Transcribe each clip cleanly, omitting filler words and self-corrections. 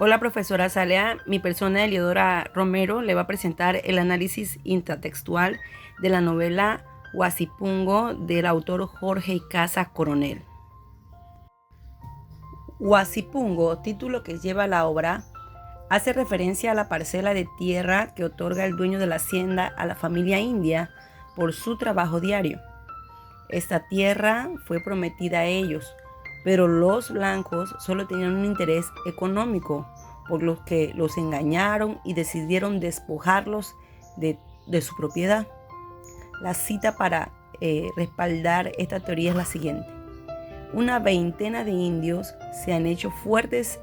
Hola profesora Salea, mi persona Eliodora Romero le va a presentar el análisis intratextual de la novela Huasipungo del autor Jorge Icaza Coronel. Huasipungo, título que lleva la obra, hace referencia a la parcela de tierra que otorga el dueño de la hacienda a la familia india por su trabajo diario. Esta tierra fue prometida a ellos, pero los blancos solo tenían un interés económico, por lo que los engañaron y decidieron despojarlos de su propiedad. La cita para respaldar esta teoría es la siguiente. Una veintena de indios se han hecho fuertes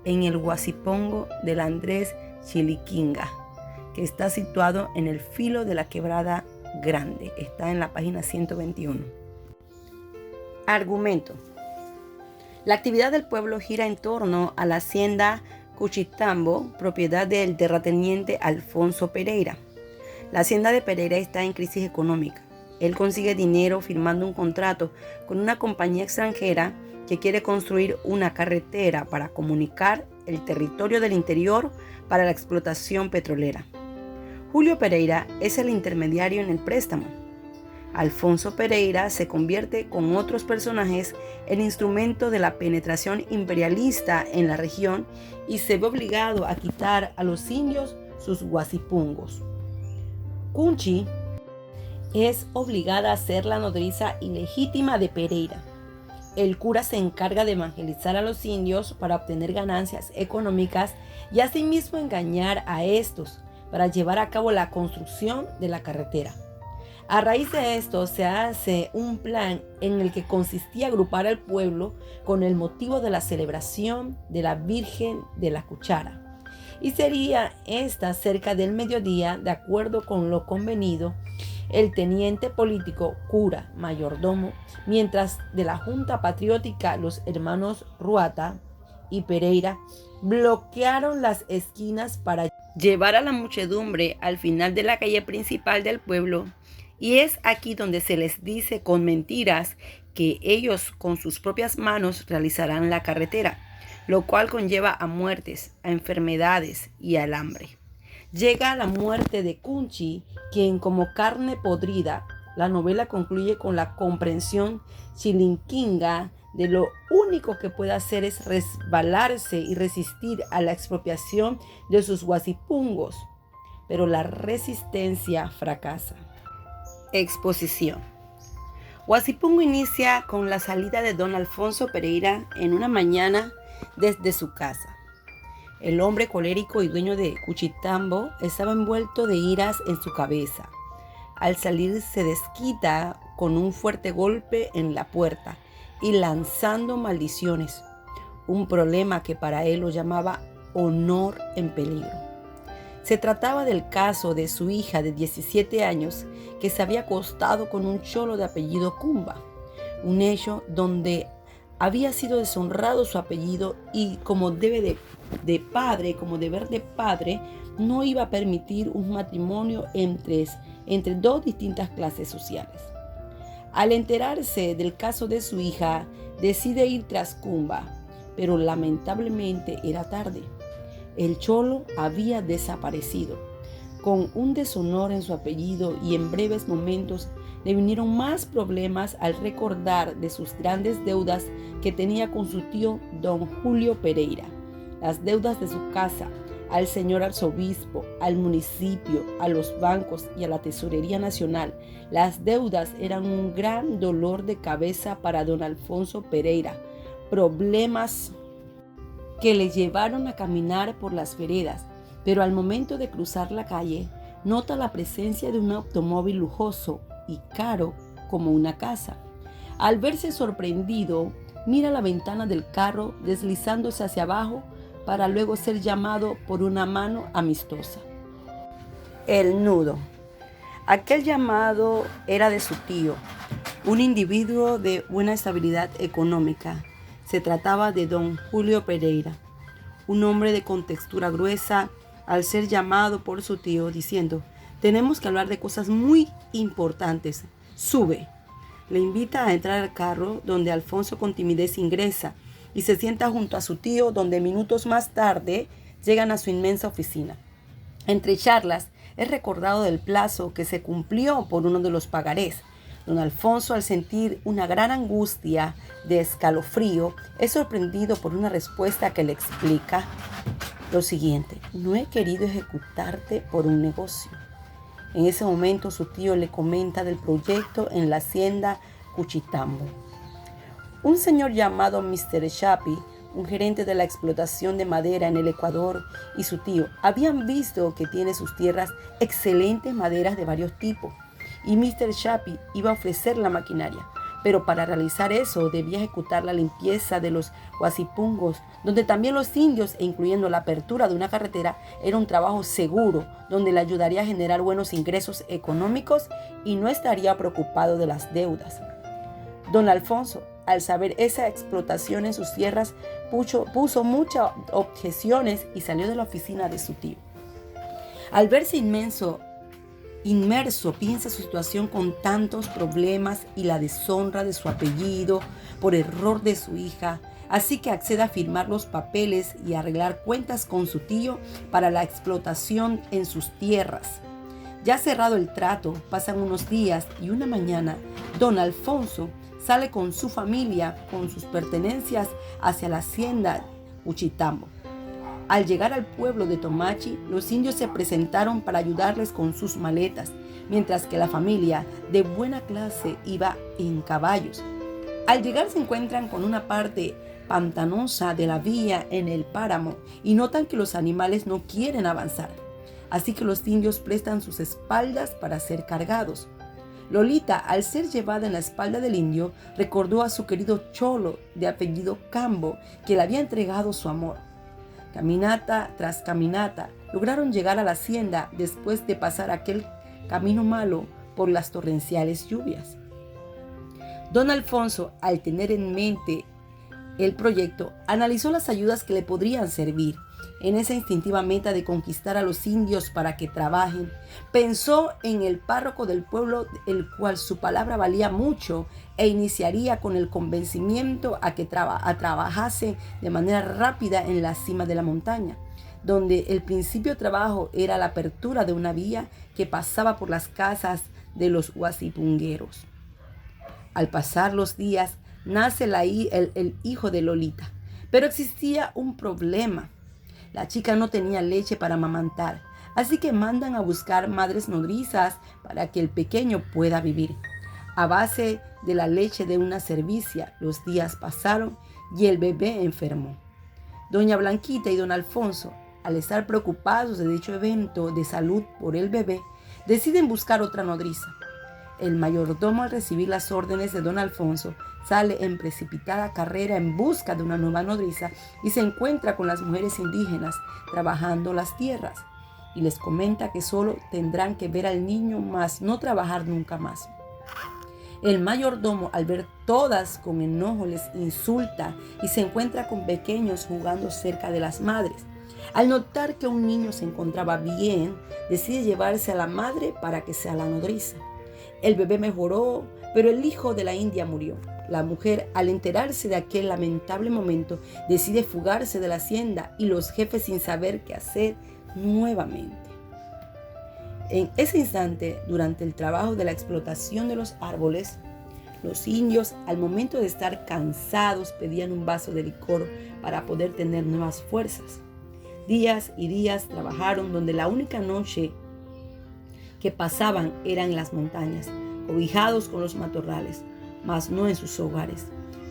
en el Huasipungo del Andrés Chiliquinga, que está situado en el filo de la Quebrada Grande. Está en la página 121. Argumento. La actividad del pueblo gira en torno a la hacienda Cuchitambo, propiedad del terrateniente Alfonso Pereira. La hacienda de Pereira está en crisis económica. Él consigue dinero firmando un contrato con una compañía extranjera que quiere construir una carretera para comunicar el territorio del interior para la explotación petrolera. Julio Pereira es el intermediario en el préstamo. Alfonso Pereira se convierte con otros personajes en instrumento de la penetración imperialista en la región y se ve obligado a quitar a los indios sus huasipungos. Cunchi es obligada a ser la nodriza ilegítima de Pereira. El cura se encarga de evangelizar a los indios para obtener ganancias económicas y asimismo engañar a estos para llevar a cabo la construcción de la carretera. A raíz de esto se hace un plan en el que consistía agrupar al pueblo con el motivo de la celebración de la Virgen de la Cuchara. Y sería esta cerca del mediodía, de acuerdo con lo convenido, el teniente político, cura, mayordomo, mientras de la Junta Patriótica los hermanos Ruata y Pereira bloquearon las esquinas para llevar a la muchedumbre al final de la calle principal del pueblo. Y es aquí donde se les dice con mentiras que ellos con sus propias manos realizarán la carretera, lo cual conlleva a muertes, a enfermedades y al hambre. Llega la muerte de Cunchi, quien como carne podrida, la novela concluye con la comprensión chilinquinga de lo único que puede hacer es resbalarse y resistir a la expropiación de sus huasipungos, pero la resistencia fracasa. Exposición. Huasipungo inicia con la salida de don Alfonso Pereira en una mañana desde su casa. El hombre colérico y dueño de Cuchitambo estaba envuelto de iras en su cabeza. Al salir se desquita con un fuerte golpe en la puerta y lanzando maldiciones, un problema que para él lo llamaba honor en peligro. Se trataba del caso de su hija de 17 años que se había acostado con un cholo de apellido Cumba, un hecho donde había sido deshonrado su apellido y como deber de padre, no iba a permitir un matrimonio entre dos distintas clases sociales. Al enterarse del caso de su hija, decide ir tras Cumba, pero lamentablemente era tarde. El cholo había desaparecido, con un deshonor en su apellido, y en breves momentos le vinieron más problemas al recordar de sus grandes deudas que tenía con su tío don Julio Pereira. Las deudas de su casa, al señor arzobispo, al municipio, a los bancos y a la Tesorería Nacional. Las deudas eran un gran dolor de cabeza para don Alfonso Pereira. Problemas que le llevaron a caminar por las veredas, pero al momento de cruzar la calle, nota la presencia de un automóvil lujoso y caro como una casa. Al verse sorprendido, mira la ventana del carro deslizándose hacia abajo para luego ser llamado por una mano amistosa. El nudo. Aquel llamado era de su tío, un individuo de buena estabilidad económica. Se trataba de don Julio Pereira, un hombre de contextura gruesa, al ser llamado por su tío diciendo: tenemos que hablar de cosas muy importantes, sube. Le invita a entrar al carro, donde Alfonso con timidez ingresa y se sienta junto a su tío, donde minutos más tarde llegan a su inmensa oficina. Entre charlas, es recordado del plazo que se cumplió por uno de los pagarés. Don Alfonso, al sentir una gran angustia de escalofrío, es sorprendido por una respuesta que le explica lo siguiente: no he querido ejecutarte por un negocio. En ese momento su tío le comenta del proyecto en la hacienda Cuchitambo. Un señor llamado Mr. Shapi, un gerente de la explotación de madera en el Ecuador, y su tío habían visto que tiene sus tierras excelentes maderas de varios tipos, y Mr. Shapi iba a ofrecer la maquinaria, pero para realizar eso debía ejecutar la limpieza de los huasipungos, donde también los indios, e incluyendo la apertura de una carretera, era un trabajo seguro, donde le ayudaría a generar buenos ingresos económicos y no estaría preocupado de las deudas. Don Alfonso, al saber esa explotación en sus tierras, puso muchas objeciones y salió de la oficina de su tío. Al verse inmerso, piensa su situación con tantos problemas y la deshonra de su apellido por error de su hija, así que accede a firmar los papeles y arreglar cuentas con su tío para la explotación en sus tierras. Ya cerrado el trato, pasan unos días y una mañana, don Alfonso sale con su familia, con sus pertenencias, hacia la hacienda Cuchitambo. Al llegar al pueblo de Tomachi, los indios se presentaron para ayudarles con sus maletas, mientras que la familia, de buena clase, iba en caballos. Al llegar se encuentran con una parte pantanosa de la vía en el páramo y notan que los animales no quieren avanzar. Así que los indios prestan sus espaldas para ser cargados. Lolita, al ser llevada en la espalda del indio, recordó a su querido cholo de apellido Cambo, que le había entregado su amor. Caminata tras caminata, lograron llegar a la hacienda después de pasar aquel camino malo por las torrenciales lluvias. Don Alfonso, al tener en mente el proyecto, analizó las ayudas que le podrían servir. En esa instintiva meta de conquistar a los indios para que trabajen, pensó en el párroco del pueblo, el cual su palabra valía mucho, e iniciaría con el convencimiento a que trabajase de manera rápida en la cima de la montaña, donde el principio trabajo era la apertura de una vía que pasaba por las casas de los huasipungueros. Al pasar los días, nace el hijo de Lolita, pero existía un problema. La chica no tenía leche para amamantar, así que mandan a buscar madres nodrizas para que el pequeño pueda vivir. A base de la leche de una cervicia, los días pasaron y el bebé enfermó. Doña Blanquita y don Alfonso, al estar preocupados de dicho evento de salud por el bebé, deciden buscar otra nodriza. El mayordomo, al recibir las órdenes de don Alfonso, sale en precipitada carrera en busca de una nueva nodriza y se encuentra con las mujeres indígenas trabajando las tierras, y les comenta que solo tendrán que ver al niño, más no trabajar nunca más. El mayordomo, al ver todas con enojo, les insulta y se encuentra con pequeños jugando cerca de las madres. Al notar que un niño se encontraba bien, decide llevarse a la madre para que sea la nodriza. El bebé mejoró, pero el hijo de la india murió. La mujer, al enterarse de aquel lamentable momento, decide fugarse de la hacienda y los jefes, sin saber qué hacer, nuevamente. En ese instante, durante el trabajo de la explotación de los árboles, los indios, al momento de estar cansados, pedían un vaso de licor para poder tener nuevas fuerzas. Días y días trabajaron, donde la única noche que pasaban era en las montañas, cobijados con los matorrales, mas no en sus hogares.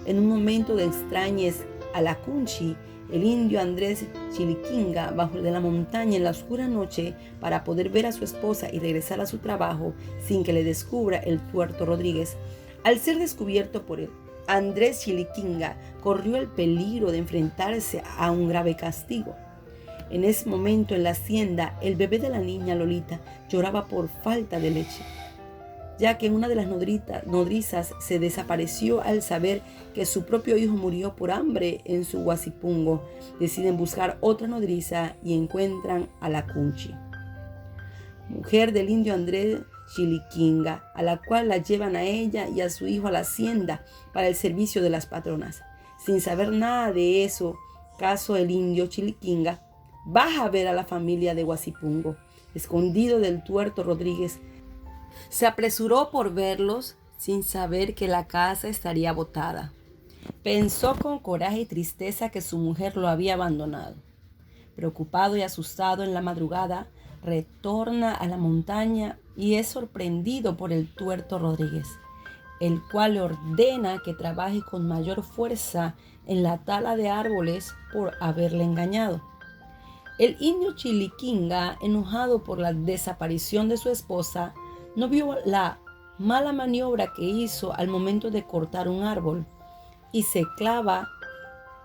En un momento de extrañez a la Cunchi, el indio Andrés Chiliquinga bajó de la montaña en la oscura noche para poder ver a su esposa y regresar a su trabajo sin que le descubra el tuerto Rodríguez. Al ser descubierto por él, Andrés Chiliquinga corrió el peligro de enfrentarse a un grave castigo. En ese momento, en la hacienda, el bebé de la niña Lolita lloraba por falta de leche, ya que una de las nodrizas se desapareció al saber que su propio hijo murió por hambre en su huasipungo. Deciden buscar otra nodriza y encuentran a la Cunchi, mujer del indio Andrés Chiliquinga, a la cual la llevan a ella y a su hijo a la hacienda para el servicio de las patronas. sin saber nada de eso, caso el indio Chiliquinga, baja a ver a la familia de Guasipungo, escondido del tuerto Rodríguez. Se apresuró por verlos sin saber que la casa estaría botada. Pensó con coraje y tristeza que su mujer lo había abandonado. Preocupado y asustado en la madrugada, retorna a la montaña y es sorprendido por el tuerto Rodríguez, el cual le ordena que trabaje con mayor fuerza en la tala de árboles por haberle engañado. El indio Chiliquinga, enojado por la desaparición de su esposa, no vio la mala maniobra que hizo al momento de cortar un árbol y se clava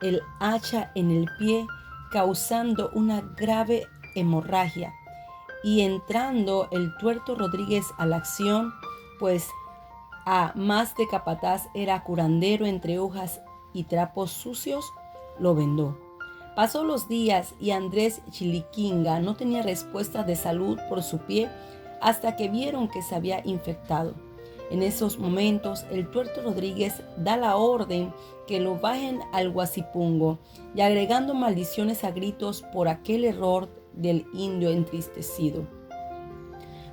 el hacha en el pie, causando una grave hemorragia. Y entrando el tuerto Rodríguez a la acción, pues a más de capataz era curandero entre hojas y trapos sucios, lo vendó. Pasó los días y Andrés Chiliquinga no tenía respuestas de salud por su pie hasta que vieron que se había infectado. En esos momentos, el tuerto Rodríguez da la orden que lo bajen al Guasipungo y agregando maldiciones a gritos por aquel error del indio entristecido.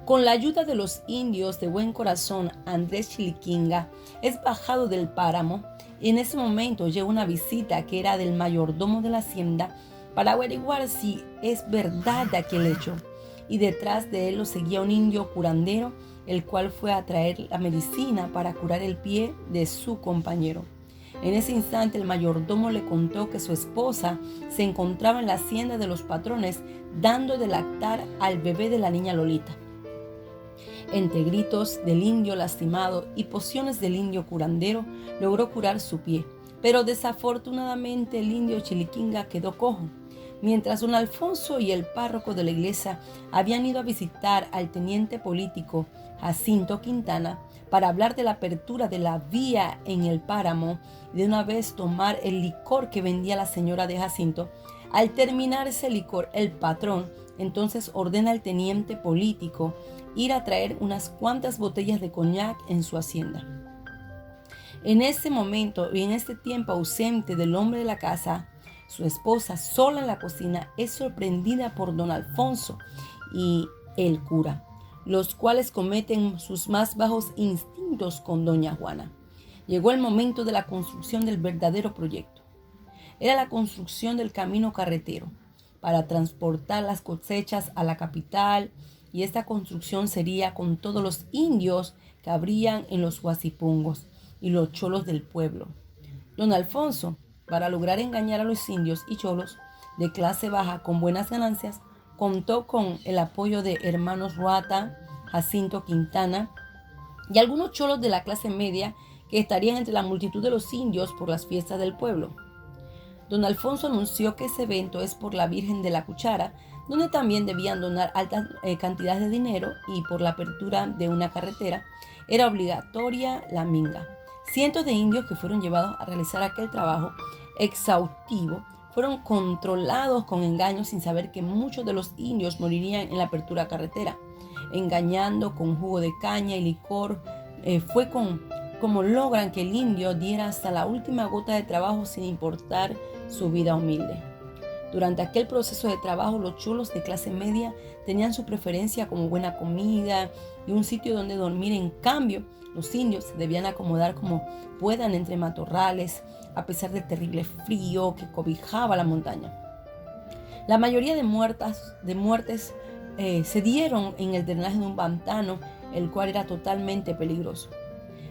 Con la ayuda de los indios de buen corazón, Andrés Chiliquinga es bajado del páramo y en ese momento llega una visita que era del mayordomo de la hacienda para averiguar si es verdad de aquel hecho. Y detrás de él lo seguía un indio curandero, el cual fue a traer la medicina para curar el pie de su compañero. En ese instante el mayordomo le contó que su esposa se encontraba en la hacienda de los patrones dando de lactar al bebé de la niña Lolita. Entre gritos del indio lastimado y pociones del indio curandero, logró curar su pie, pero desafortunadamente el indio Chiliquinga quedó cojo. Mientras don Alfonso y el párroco de la iglesia habían ido a visitar al teniente político Jacinto Quintana para hablar de la apertura de la vía en el páramo y de una vez tomar el licor que vendía la señora de Jacinto, al terminar ese licor, el patrón entonces ordena al teniente político ir a traer unas cuantas botellas de coñac en su hacienda. En ese momento y en este tiempo ausente del hombre de la casa, su esposa, sola en la cocina, es sorprendida por don Alfonso y el cura, los cuales cometen sus más bajos instintos con doña Juana. Llegó el momento de la construcción del verdadero proyecto. Era la construcción del camino carretero para transportar las cosechas a la capital, y esta construcción sería con todos los indios que habrían en los Guasipungos y los cholos del pueblo. Don Alfonso, para lograr engañar a los indios y cholos de clase baja con buenas ganancias, contó con el apoyo de hermanos Ruata, Jacinto Quintana y algunos cholos de la clase media que estarían entre la multitud de los indios por las fiestas del pueblo. Don Alfonso anunció que ese evento es por la Virgen de la Cuchara, donde también debían donar altas cantidades de dinero, y por la apertura de una carretera era obligatoria la minga. Cientos de indios que fueron llevados a realizar aquel trabajo exhaustivo fueron controlados con engaños sin saber que muchos de los indios morirían en la apertura carretera. Engañando con jugo de caña y licor, fue como logran que el indio diera hasta la última gota de trabajo sin importar su vida humilde. Durante aquel proceso de trabajo, los cholos de clase media tenían su preferencia como buena comida y un sitio donde dormir. En cambio, los indios se debían acomodar como puedan entre matorrales, a pesar del terrible frío que cobijaba la montaña. La mayoría de muertes se dieron en el drenaje de un pantano, el cual era totalmente peligroso.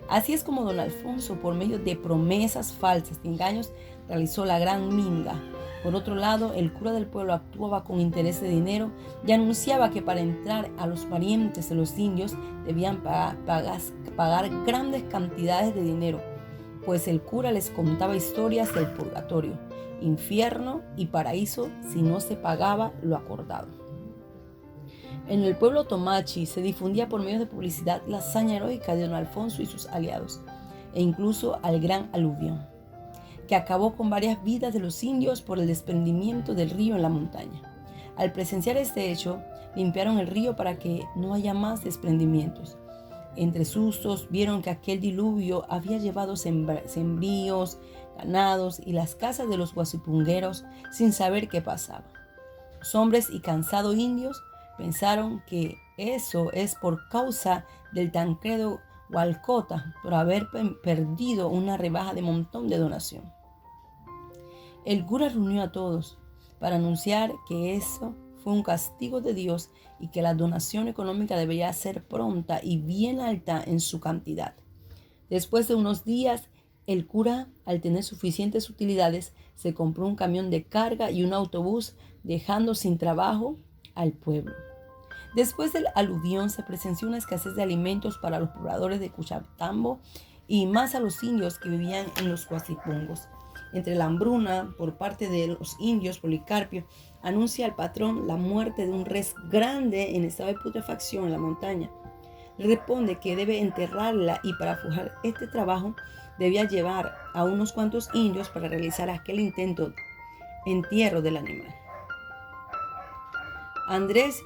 Así es como don Alfonso, por medio de promesas falsas y engaños, realizó la gran minga. Por otro lado, el cura del pueblo actuaba con interés de dinero y anunciaba que para entrar a los parientes de los indios debían pagar grandes cantidades de dinero, pues el cura les contaba historias del purgatorio, infierno y paraíso si no se pagaba lo acordado. En el pueblo Tomachi se difundía por medios de publicidad la hazaña heroica de don Alfonso y sus aliados, e incluso al gran aluvión, que acabó con varias vidas de los indios por el desprendimiento del río en la montaña. Al presenciar este hecho, limpiaron el río para que no haya más desprendimientos. Entre sustos vieron que aquel diluvio había llevado sembríos, ganados y las casas de los guasipungueros sin saber qué pasaba. Los hombres y cansados indios pensaron que eso es por causa del Tancredo Walcota por haber perdido una rebaja de montón de donación. El cura reunió a todos para anunciar que eso fue un castigo de Dios y que la donación económica debía ser pronta y bien alta en su cantidad. Después de unos días, el cura, al tener suficientes utilidades, se compró un camión de carga y un autobús, dejando sin trabajo al pueblo. Después del aluvión se presenció una escasez de alimentos para los pobladores de Cuchitambo y más a los indios que vivían en los Guasipungos. Entre la hambruna por parte de los indios, Policarpio anuncia al patrón la muerte de un res grande en estado de putrefacción en la montaña. Le responde que debe enterrarla y para forjar este trabajo debía llevar a unos cuantos indios para realizar aquel intento entierro del animal. Andrés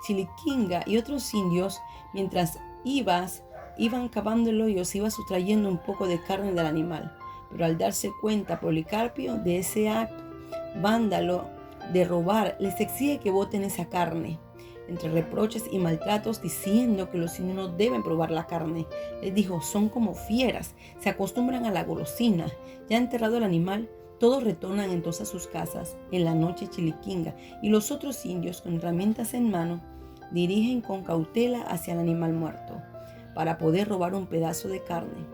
Chiliquinga y otros indios, mientras iban cavando el hoyo, se iba sustrayendo un poco de carne del animal. Pero al darse cuenta Policarpio de ese acto vándalo de robar, les exige que boten esa carne. Entre reproches y maltratos, diciendo que los indios no deben probar la carne, les dijo: son como fieras, se acostumbran a la golosina. Ya enterrado el animal, todos retornan entonces a sus casas en la noche Chiliquinga, y los otros indios, con herramientas en mano, dirigen con cautela hacia el animal muerto para poder robar un pedazo de carne.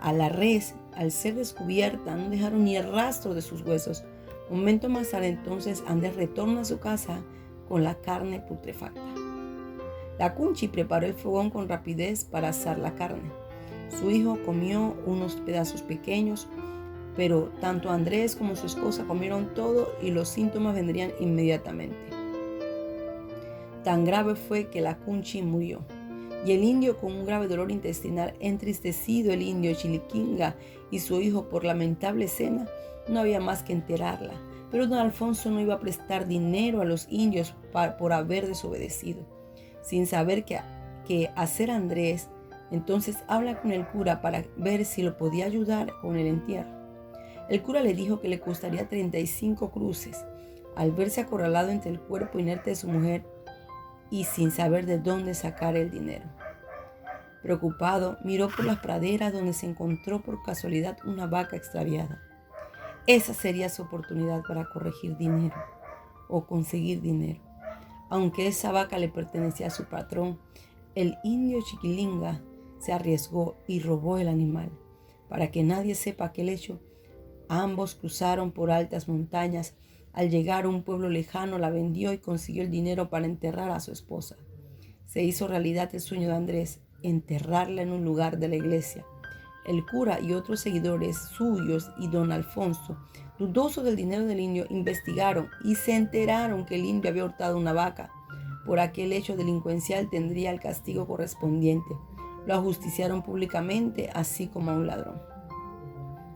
A la res, al ser descubierta, no dejaron ni el rastro de sus huesos. Un momento más tarde, entonces, Andrés retorna a su casa con la carne putrefacta. La Cunchi preparó el fogón con rapidez para asar la carne. Su hijo comió unos pedazos pequeños, pero tanto Andrés como su esposa comieron todo y los síntomas vendrían inmediatamente. Tan grave fue que la Cunchi murió. Y el indio, con un grave dolor intestinal, entristecido el indio Chiliquinga y su hijo por la lamentable escena, no había más que enterrarla. Pero don Alfonso no iba a prestar dinero a los indios por haber desobedecido. Sin saber qué hacer Andrés, entonces habla con el cura para ver si lo podía ayudar con el entierro. El cura le dijo que le costaría 35 cruces. Al verse acorralado entre el cuerpo inerte de su mujer y sin saber de dónde sacar el dinero. Preocupado, miró por las praderas donde se encontró por casualidad una vaca extraviada. Esa sería su oportunidad para corregir dinero o conseguir dinero. Aunque esa vaca le pertenecía a su patrón, el indio Chiquilinga se arriesgó y robó el animal. Para que nadie sepa aquel hecho, ambos cruzaron por altas montañas. Al llegar a un pueblo lejano, la vendió y consiguió el dinero para enterrar a su esposa. Se hizo realidad el sueño de Andrés, enterrarla en un lugar de la iglesia. El cura y otros seguidores suyos y don Alfonso, dudosos del dinero del indio, investigaron y se enteraron que el indio había hurtado una vaca. Por aquel hecho delincuencial tendría el castigo correspondiente. Lo ajusticiaron públicamente, así como a un ladrón.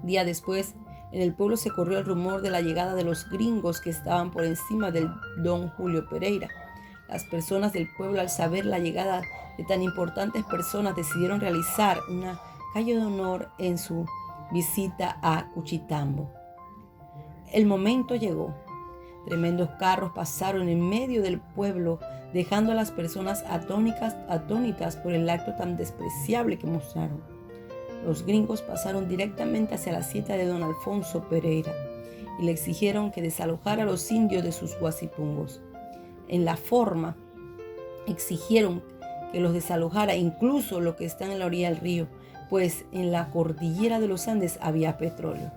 Día después, en el pueblo se corrió el rumor de la llegada de los gringos que estaban por encima del don Julio Pereira. Las personas del pueblo, al saber la llegada de tan importantes personas, decidieron realizar una calle de honor en su visita a Cuchitambo. El momento llegó. Tremendos carros pasaron en medio del pueblo, dejando a las personas atónitas por el acto tan despreciable que mostraron. Los gringos pasaron directamente hacia la hacienda de don Alfonso Pereira y le exigieron que desalojara a los indios de sus guasipungos. En la forma, exigieron que los desalojara incluso los que están en la orilla del río, pues en la cordillera de los Andes había petróleo.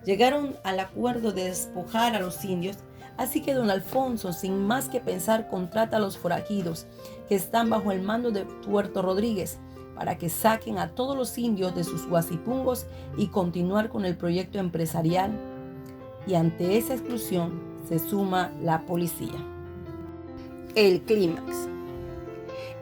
Llegaron al acuerdo de despojar a los indios, así que don Alfonso, sin más que pensar, contrata a los forajidos que están bajo el mando de Tuerto Rodríguez para que saquen a todos los indios de sus guasipungos y continuar con el proyecto empresarial. Y ante esa exclusión se suma la policía. El clímax.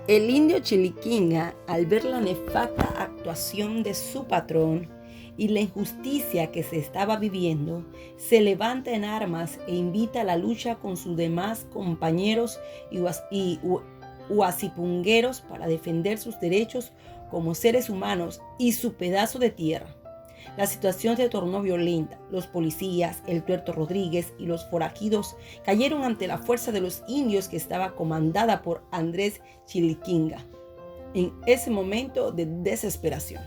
El indio Chiliquinga, al ver la nefasta actuación de su patrón y la injusticia que se estaba viviendo, se levanta en armas e invita a la lucha con sus demás compañeros y guasipungueros para defender sus derechos como seres humanos y su pedazo de tierra. La situación se tornó violenta. Los policías, el tuerto Rodríguez y los forajidos cayeron ante la fuerza de los indios que estaba comandada por Andrés Chiliquinga. En ese momento de desesperación,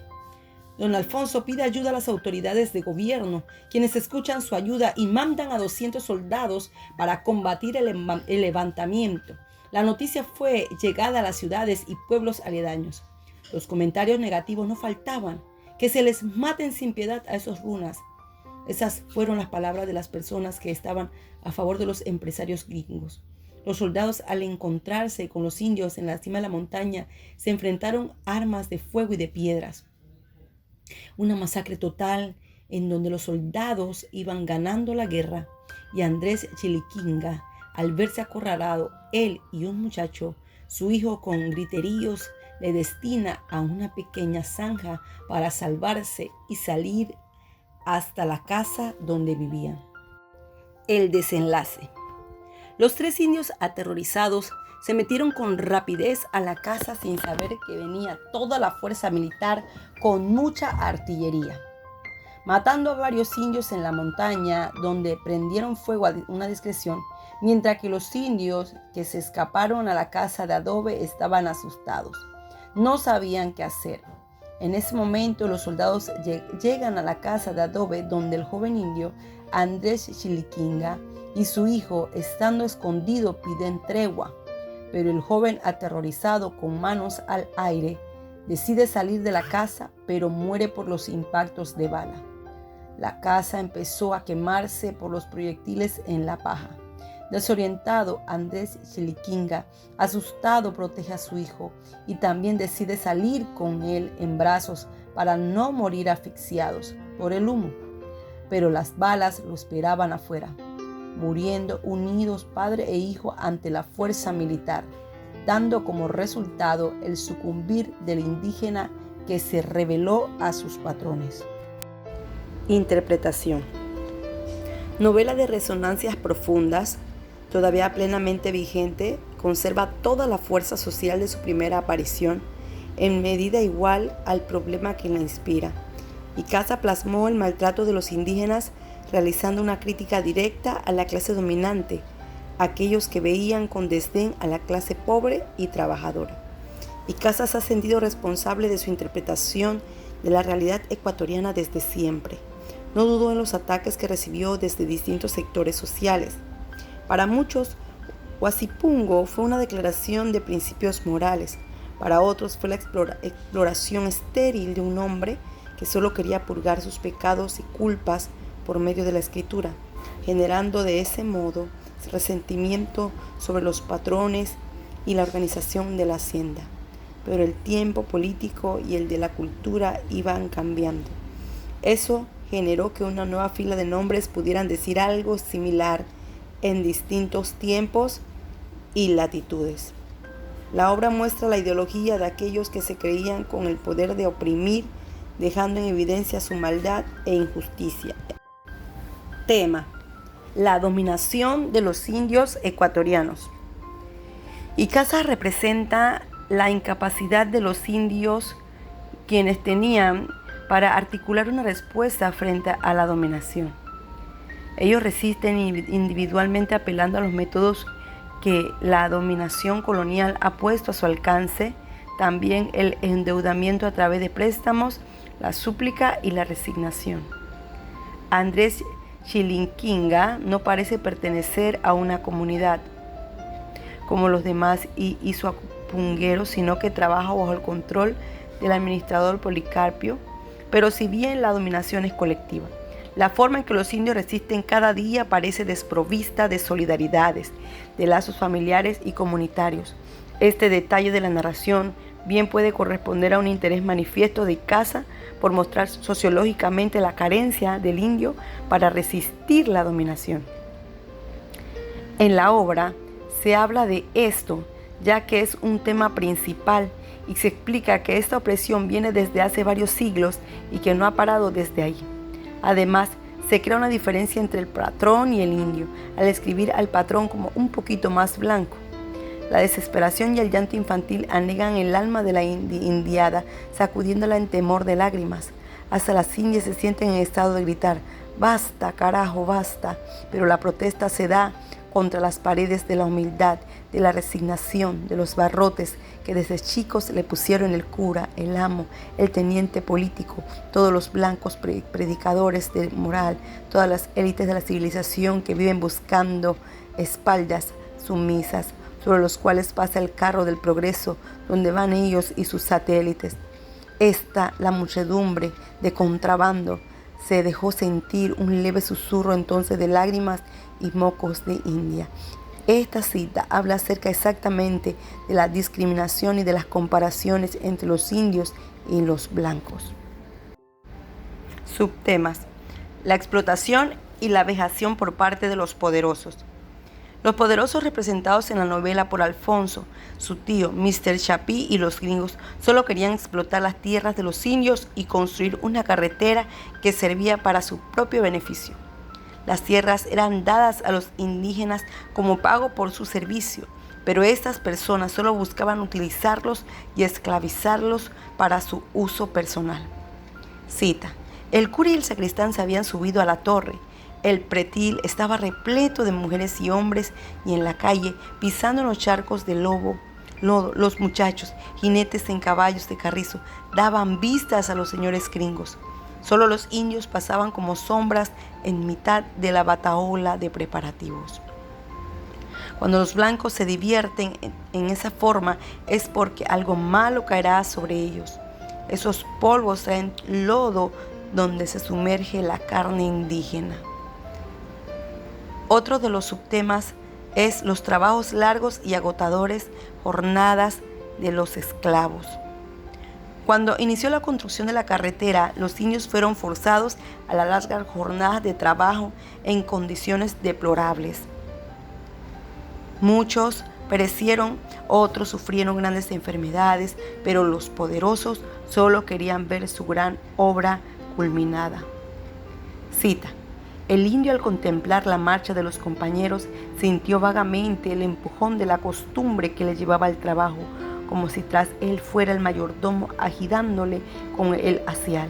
don Alfonso pide ayuda a las autoridades de gobierno, quienes escuchan su ayuda y mandan a 200 soldados para combatir el levantamiento. La noticia fue llegada a las ciudades y pueblos aledaños. Los comentarios negativos no faltaban. Que se les maten sin piedad a esos runas. Esas fueron las palabras de las personas que estaban a favor de los empresarios gringos. Los soldados, al encontrarse con los indios en la cima de la montaña, se enfrentaron armas de fuego y de piedras. Una masacre total en donde los soldados iban ganando la guerra y Andrés Chiliquinga, al verse acorralado, él y un muchacho, su hijo, con griteríos, le destina a una pequeña zanja para salvarse y salir hasta la casa donde vivían. El desenlace. Los 3 indios, aterrorizados, se metieron con rapidez a la casa sin saber que venía toda la fuerza militar con mucha artillería, matando a varios indios en la montaña, donde prendieron fuego a una discreción, mientras que los indios que se escaparon a la casa de adobe estaban asustados. No sabían qué hacer. En ese momento los soldados llegan a la casa de adobe donde el joven indio Andrés Chiliquinga y su hijo, estando escondido, piden tregua. Pero el joven, aterrorizado, con manos al aire, decide salir de la casa, pero muere por los impactos de bala. La casa empezó a quemarse por los proyectiles en la paja. Desorientado, Andrés Chiliquinga, asustado, protege a su hijo y también decide salir con él en brazos para no morir asfixiados por el humo. Pero las balas lo esperaban afuera, muriendo unidos padre e hijo ante la fuerza militar, dando como resultado el sucumbir del indígena que se rebeló a sus patrones. Interpretación. Novela de resonancias profundas, todavía plenamente vigente, conserva toda la fuerza social de su primera aparición, en medida igual al problema que la inspira. Icaza plasmó el maltrato de los indígenas, realizando una crítica directa a la clase dominante, aquellos que veían con desdén a la clase pobre y trabajadora. Icaza se ha sentido responsable de su interpretación de la realidad ecuatoriana desde siempre. No dudó en los ataques que recibió desde distintos sectores sociales. Para muchos, Huasipungo fue una declaración de principios morales. Para otros fue la exploración estéril de un hombre que solo quería purgar sus pecados y culpas por medio de la escritura, generando de ese modo resentimiento sobre los patrones y la organización de la hacienda. Pero el tiempo político y el de la cultura iban cambiando. Eso generó que una nueva fila de nombres pudieran decir algo similar en distintos tiempos y latitudes. La obra muestra la ideología de aquellos que se creían con el poder de oprimir, dejando en evidencia su maldad e injusticia. Tema: la dominación de los indios ecuatorianos. Icaza representa la incapacidad de los indios, quienes tenían para articular una respuesta frente a la dominación. Ellos resisten individualmente apelando a los métodos que la dominación colonial ha puesto a su alcance, también el endeudamiento a través de préstamos, la súplica y la resignación. Andrés Chiliquinga no parece pertenecer a una comunidad como los demás isuapungueros, sino que trabaja bajo el control del administrador Policarpio, pero si bien la dominación es colectiva, la forma en que los indios resisten cada día parece desprovista de solidaridades, de lazos familiares y comunitarios. Este detalle de la narración bien puede corresponder a un interés manifiesto de Icaza por mostrar sociológicamente la carencia del indio para resistir la dominación. En la obra se habla de esto, ya que es un tema principal, y se explica que esta opresión viene desde hace varios siglos y que no ha parado desde ahí. Además, se crea una diferencia entre el patrón y el indio, al escribir al patrón como un poquito más blanco. La desesperación y el llanto infantil anegan el alma de la indiada, sacudiéndola en temor de lágrimas. Hasta las indias se sienten en estado de gritar: basta, carajo, basta. Pero la protesta se da contra las paredes de la humildad, de la resignación, de los barrotes que desde chicos le pusieron el cura, el amo, el teniente político, todos los blancos predicadores de moral, todas las élites de la civilización que viven buscando espaldas sumisas, sobre los cuales pasa el carro del progreso, donde van ellos y sus satélites. La muchedumbre de contrabando se dejó sentir un leve susurro entonces de lágrimas y mocos de India. Esta cita habla acerca exactamente de la discriminación y de las comparaciones entre los indios y los blancos. Subtemas: la explotación y la vejación por parte de los poderosos. Los poderosos representados en la novela por Alfonso, su tío, Mr. Chapí y los gringos solo querían explotar las tierras de los indios y construir una carretera que servía para su propio beneficio. Las tierras eran dadas a los indígenas como pago por su servicio, pero estas personas solo buscaban utilizarlos y esclavizarlos para su uso personal. Cita: el cura y el sacristán se habían subido a la torre. El pretil estaba repleto de mujeres y hombres, y en la calle, pisando en los charcos de lodo, los muchachos, jinetes en caballos de carrizo, daban vistas a los señores gringos. Solo los indios pasaban como sombras en mitad de la batahola de preparativos. Cuando los blancos se divierten en esa forma es porque algo malo caerá sobre ellos. Esos polvos traen lodo donde se sumerge la carne indígena. Otro de los subtemas es los trabajos largos y agotadores, jornadas de los esclavos. Cuando inició la construcción de la carretera, los indios fueron forzados a las largas jornadas de trabajo en condiciones deplorables. Muchos perecieron, otros sufrieron grandes enfermedades, pero los poderosos solo querían ver su gran obra culminada. Cita: el indio, al contemplar la marcha de los compañeros, sintió vagamente el empujón de la costumbre que le llevaba al trabajo, como si tras él fuera el mayordomo agitándole con el hacial.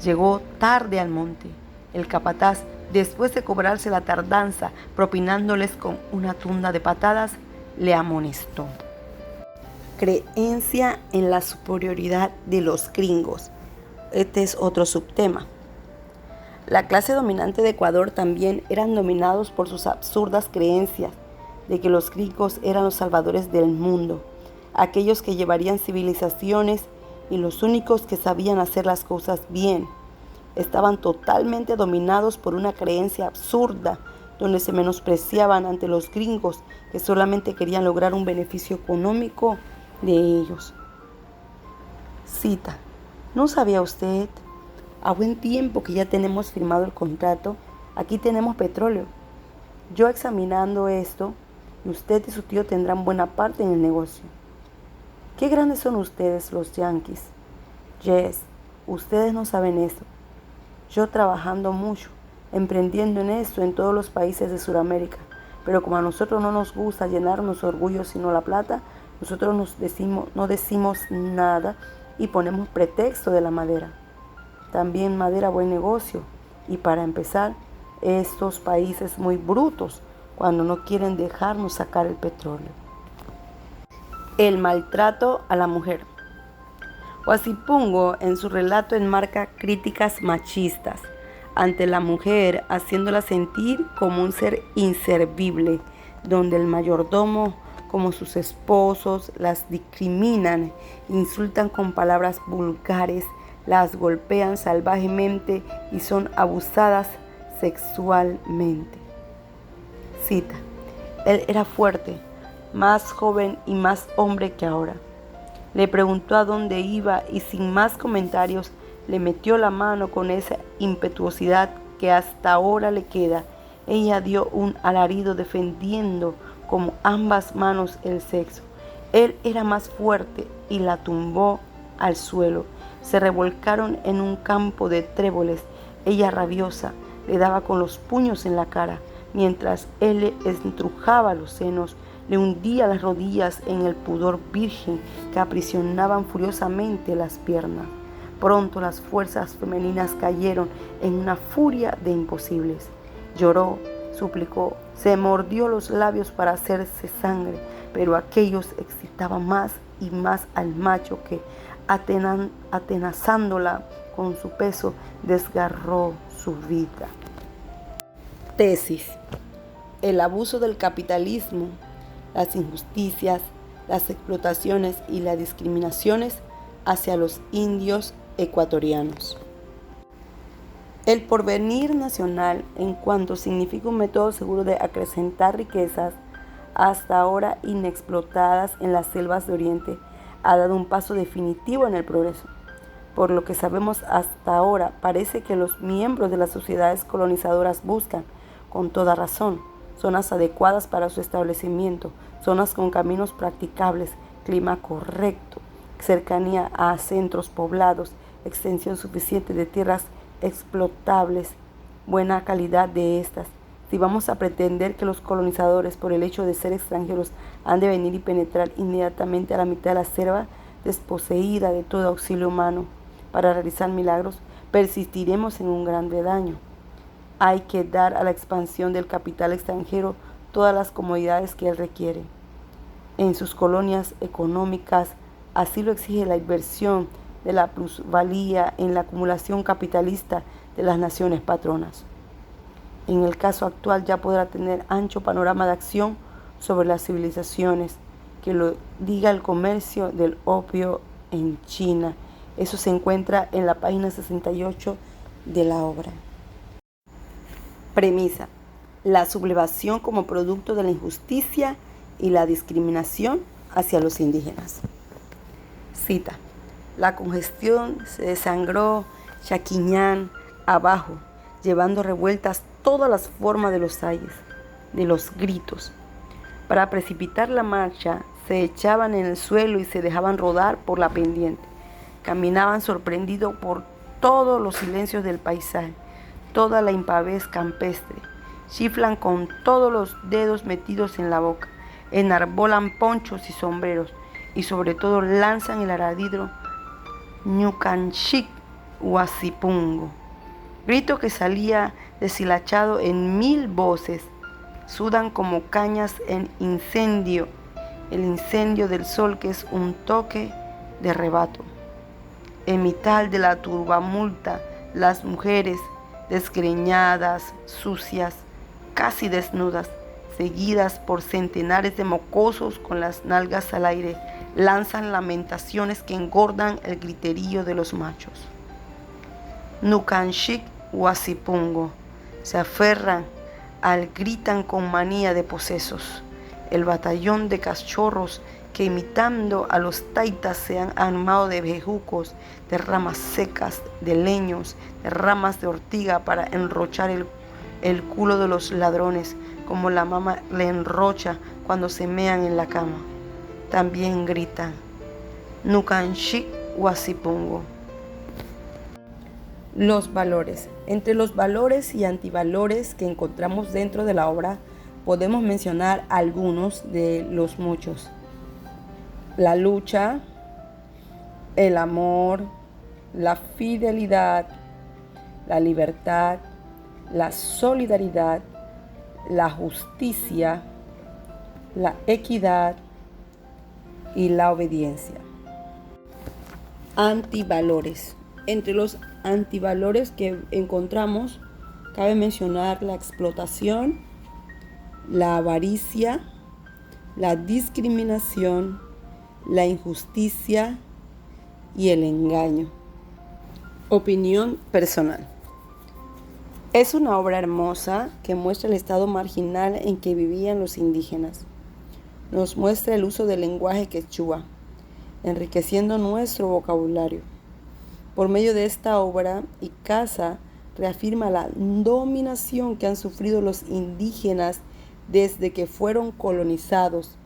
Llegó tarde al monte. El capataz, después de cobrarse la tardanza, propinándoles con una tunda de patadas, le amonestó. Creencia en la superioridad de los gringos. Este es otro subtema. La clase dominante de Ecuador también eran dominados por sus absurdas creencias de que los gringos eran los salvadores del mundo, aquellos que llevarían civilizaciones y los únicos que sabían hacer las cosas bien. Estaban totalmente dominados por una creencia absurda, donde se menospreciaban ante los gringos que solamente querían lograr un beneficio económico de ellos. Cita: ¿no sabía usted? A buen tiempo que ya tenemos firmado el contrato, aquí tenemos petróleo. Yo examinando esto, y usted y su tío tendrán buena parte en el negocio. Qué grandes son ustedes, los yanquis. Yes, ustedes no saben eso. Yo trabajando mucho, emprendiendo en esto en todos los países de Sudamérica, pero como a nosotros no nos gusta llenarnos de orgullo sino la plata, nosotros no decimos nada y ponemos pretexto de la madera. También madera, buen negocio. Y para empezar, estos países muy brutos cuando no quieren dejarnos sacar el petróleo. El maltrato a la mujer. Huasipungo en su relato enmarca críticas machistas ante la mujer, haciéndola sentir como un ser inservible, donde el mayordomo como sus esposos las discriminan, insultan con palabras vulgares, las golpean salvajemente y son abusadas sexualmente. Cita: él era fuerte, más joven y más hombre que ahora. Le preguntó a dónde iba y sin más comentarios le metió la mano con esa impetuosidad que hasta ahora le queda. Ella dio un alarido defendiendo con ambas manos el sexo. Él era más fuerte y la tumbó al suelo. Se revolcaron en un campo de tréboles. Ella, rabiosa, le daba con los puños en la cara, mientras él le estrujaba los senos, le hundía las rodillas en el pudor virgen que aprisionaban furiosamente las piernas. pronto las fuerzas femeninas cayeron en una furia de imposibles. Lloró, suplicó, se mordió los labios para hacerse sangre, pero aquellos excitaban más y más al macho que, atenazándola con su peso, desgarró su vida. Tesis: el abuso del capitalismo, las injusticias, las explotaciones y las discriminaciones hacia los indios ecuatorianos. El porvenir nacional, en cuanto significa un método seguro de acrecentar riquezas hasta ahora inexplotadas en las selvas de Oriente, ha dado un paso definitivo en el progreso. Por lo que sabemos hasta ahora, parece que los miembros de las sociedades colonizadoras buscan, con toda razón, zonas adecuadas para su establecimiento, zonas con caminos practicables, clima correcto, cercanía a centros poblados, extensión suficiente de tierras explotables, buena calidad de estas. Si vamos a pretender que los colonizadores, por el hecho de ser extranjeros, han de venir y penetrar inmediatamente a la mitad de la selva desposeída de todo auxilio humano para realizar milagros, persistiremos en un grande daño. Hay que dar a la expansión del capital extranjero todas las comodidades que él requiere. En sus colonias económicas, así lo exige la inversión de la plusvalía en la acumulación capitalista de las naciones patronas. En el caso actual ya podrá tener ancho panorama de acción sobre las civilizaciones, que lo diga el comercio del opio en China. Eso se encuentra en la página 68 de la obra. Premisa: la sublevación como producto de la injusticia y la discriminación hacia los indígenas. Cita: la congestión se desangró Chaquiñán abajo, llevando revueltas todas las formas de los ayes, de los gritos. Para precipitar la marcha, se echaban en el suelo y se dejaban rodar por la pendiente. Caminaban sorprendidos por todos los silencios del paisaje, toda la impavez campestre. Chiflan con todos los dedos metidos en la boca, enarbolan ponchos y sombreros, y sobre todo lanzan el aradido Ñucanchic Huasipungo, grito que salía deshilachado en 1000 voces. Sudan como cañas en incendio, el incendio del sol, que es un toque de rebato. En mitad de la turbamulta, las mujeres, desgreñadas, sucias, casi desnudas, seguidas por centenares de mocosos con las nalgas al aire, lanzan lamentaciones que engordan el griterío de los machos. Ñucanchic Huasipungo, se aferran gritan con manía de posesos. El batallón de cachorros que, imitando a los taitas, se han armado de bejucos, de ramas secas, de leños, de ramas de ortiga para enrochar el culo de los ladrones, como la mamá le enrocha cuando se mean en la cama. También gritan Ñucanchic Huasipungo. Los valores. Entre los valores y antivalores que encontramos dentro de la obra, podemos mencionar algunos de los muchos: la lucha, el amor, la fidelidad, la libertad, la solidaridad, la justicia, la equidad y la obediencia. Antivalores. Entre los antivalores que encontramos, cabe mencionar la explotación, la avaricia, la discriminación, la injusticia y el engaño. Opinión personal. Es una obra hermosa que muestra el estado marginal en que vivían los indígenas. Nos muestra el uso del lenguaje quechua, enriqueciendo nuestro vocabulario. Por medio de esta obra, Icaza reafirma la dominación que han sufrido los indígenas desde que fueron colonizados,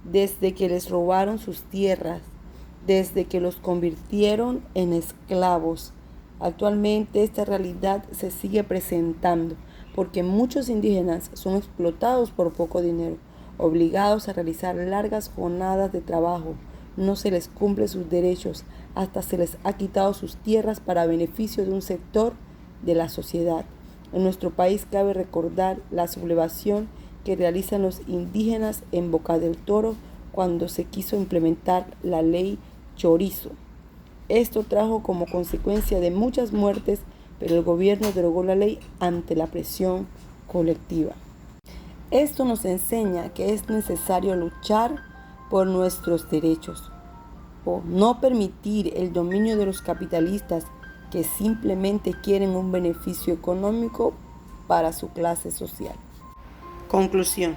desde que les robaron sus tierras, desde que los convirtieron en esclavos. Actualmente esta realidad se sigue presentando porque muchos indígenas son explotados por poco dinero, obligados a realizar largas jornadas de trabajo, no se les cumple sus derechos, hasta se les ha quitado sus tierras para beneficio de un sector de la sociedad. En nuestro país cabe recordar la sublevación que realizan los indígenas en Boca del Toro cuando se quiso implementar la ley Chorizo. Esto trajo como consecuencia de muchas muertes, pero el gobierno derogó la ley ante la presión colectiva. Esto nos enseña que es necesario luchar por nuestros derechos, por no permitir el dominio de los capitalistas que simplemente quieren un beneficio económico para su clase social. Conclusión.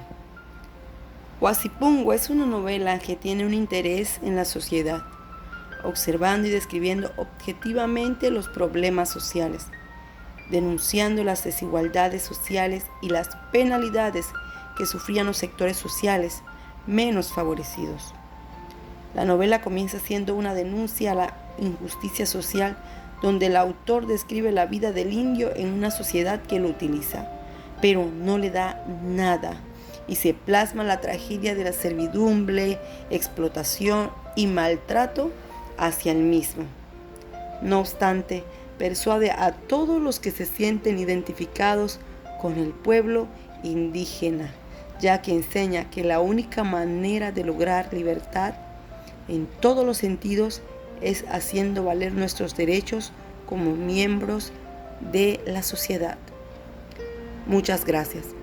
Huasipungu es una novela que tiene un interés en la sociedad, observando y describiendo objetivamente los problemas sociales, denunciando las desigualdades sociales y las penalidades que sufrían los sectores sociales menos favorecidos. La novela comienza siendo una denuncia a la injusticia social, donde el autor describe la vida del indio en una sociedad que lo utiliza, pero no le da nada, y se plasma la tragedia de la servidumbre, explotación y maltrato hacia el mismo. No obstante, persuade a todos los que se sienten identificados con el pueblo indígena, ya que enseña que la única manera de lograr libertad en todos los sentidos es haciendo valer nuestros derechos como miembros de la sociedad. Muchas gracias.